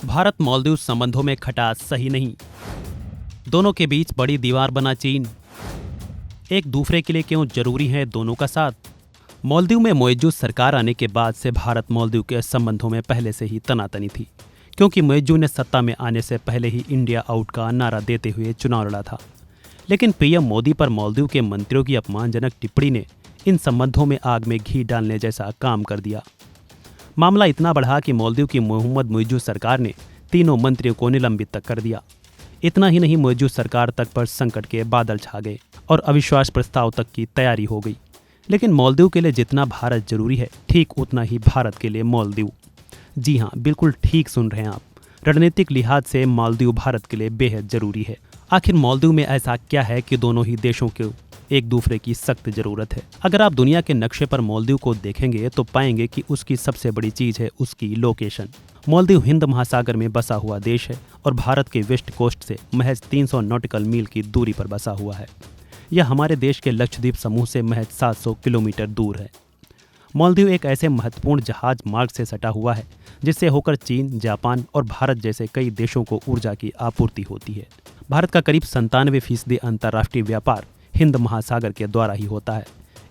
भारत मालदीव संबंधों में खटास सही नहीं। दोनों के बीच बड़ी दीवार बना चीन। एक दूसरे के लिए क्यों जरूरी है दोनों का साथ। मालदीव में मौजूद सरकार आने के बाद से भारत मालदीव के संबंधों में पहले से ही तनातनी थी, क्योंकि मौजूद ने सत्ता में आने से पहले ही इंडिया आउट का नारा देते हुए चुनाव लड़ा था। लेकिन पीएम मोदी पर मालदीव के मंत्रियों की अपमानजनक टिप्पणी ने इन संबंधों में आग में घी डालने जैसा काम कर दिया। मामला इतना बढ़ा कि मालदीव की मोहम्मद मुइज़्ज़ सरकार ने तीनों मंत्रियों को निलंबित तक कर दिया। इतना ही नहीं, मुइज़्ज़ सरकार तक पर संकट के बादल छा गए और अविश्वास प्रस्ताव तक की तैयारी हो गई। लेकिन मालदीव के लिए जितना भारत जरूरी है, ठीक उतना ही भारत के लिए मालदीव। जी हाँ, बिल्कुल ठीक सुन रहे हैं आप। रणनीतिक लिहाज से मालदीव भारत के लिए बेहद जरूरी है। आखिर मालदीव में ऐसा क्या है कि दोनों ही देशों को एक दूसरे की सख्त जरूरत है। अगर आप दुनिया के नक्शे पर मालदीव को देखेंगे तो पाएंगे कि उसकी सबसे बड़ी चीज है उसकी लोकेशन। मालदीव हिंद महासागर में बसा हुआ देश है और भारत के वेस्ट कोस्ट से महज 300 नॉटिकल मील की दूरी पर बसा हुआ है। यह हमारे देश के लक्षद्वीप समूह से महज 700 किलोमीटर दूर है। मालदीव एक ऐसे महत्वपूर्ण जहाज मार्ग से सटा हुआ है जिससे होकर चीन, जापान और भारत जैसे कई देशों को ऊर्जा की आपूर्ति होती है। भारत का करीब 97% अंतर्राष्ट्रीय व्यापार हिंद महासागर के द्वारा ही होता है।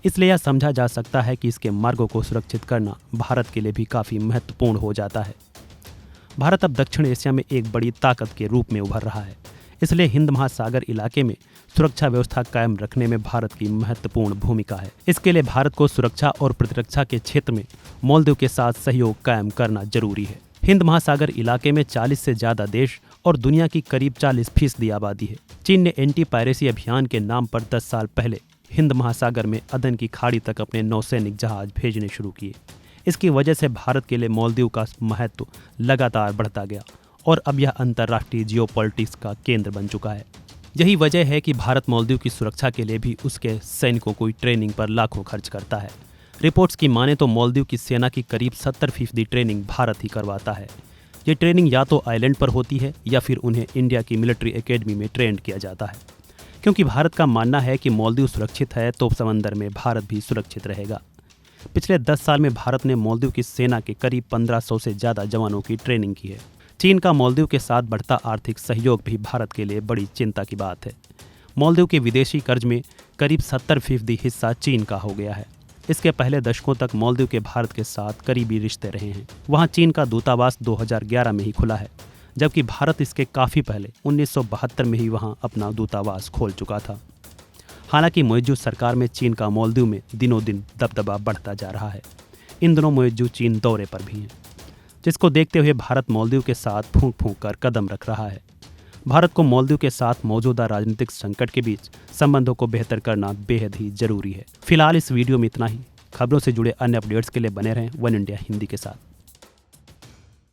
इसलिए यह समझा जा सकता है कि इसके मार्गों को सुरक्षित करना भारत के लिए भी काफ़ी महत्वपूर्ण हो जाता है। भारत अब दक्षिण एशिया में एक बड़ी ताकत के रूप में उभर रहा है। इसलिए हिंद महासागर इलाके में सुरक्षा व्यवस्था कायम रखने में भारत की महत्वपूर्ण भूमिका है। इसके लिए भारत को सुरक्षा और प्रतिरक्षा के क्षेत्र में मालदीव के साथ सहयोग कायम करना जरूरी है। हिंद महासागर इलाके में 40 से ज्यादा देश और दुनिया की करीब 40% आबादी है। चीन ने एंटी पायरेसी अभियान के नाम पर 10 साल पहले हिंद महासागर में अदन की खाड़ी तक अपने नौसैनिक जहाज भेजने शुरू किए। इसकी वजह से भारत के लिए मालदीव का महत्व लगातार बढ़ता गया और अब यह अंतर्राष्ट्रीय जियोपॉलिटिक्स का केंद्र बन चुका है। यही वजह है कि भारत मालदीव की सुरक्षा के लिए भी उसके सैनिकों को ट्रेनिंग पर लाखों खर्च करता है। रिपोर्ट्स की माने तो मालदीव की सेना की करीब 70% ट्रेनिंग भारत ही करवाता है। ये ट्रेनिंग या तो आइलैंड पर होती है या फिर उन्हें इंडिया की मिलिट्री एकेडमी में ट्रेंड किया जाता है। क्योंकि भारत का मानना है कि मालदीव सुरक्षित है तो समंदर में भारत भी सुरक्षित रहेगा। पिछले 10 साल में भारत ने मालदीव की सेना के करीब 1500 से ज़्यादा जवानों की ट्रेनिंग की है। चीन का मालदीव के साथ बढ़ता आर्थिक सहयोग भी भारत के लिए बड़ी चिंता की बात है। मालदीव के विदेशी कर्ज में करीब 70% हिस्सा चीन का हो गया है। इसके पहले दशकों तक मालदीव के भारत के साथ करीबी रिश्ते रहे हैं। वहाँ चीन का दूतावास 2011 में ही खुला है, जबकि भारत इसके काफ़ी पहले 1972 में ही वहाँ अपना दूतावास खोल चुका था। हालांकि मुइज़्ज़ सरकार में चीन का मालदीव में दिनों दिन दबदबा बढ़ता जा रहा है। इन दिनों मुइज़्ज़ चीन दौरे पर भी हैं, जिसको देखते हुए भारत मालदीव के साथ फूंक फूंक कर कदम रख रहा है। भारत को मालदीव के साथ मौजूदा राजनीतिक संकट के बीच संबंधों को बेहतर करना बेहद ही जरूरी है। फिलहाल इस वीडियो में इतना ही। खबरों से जुड़े अन्य अपडेट्स के लिए बने रहें वन इंडिया हिंदी के साथ।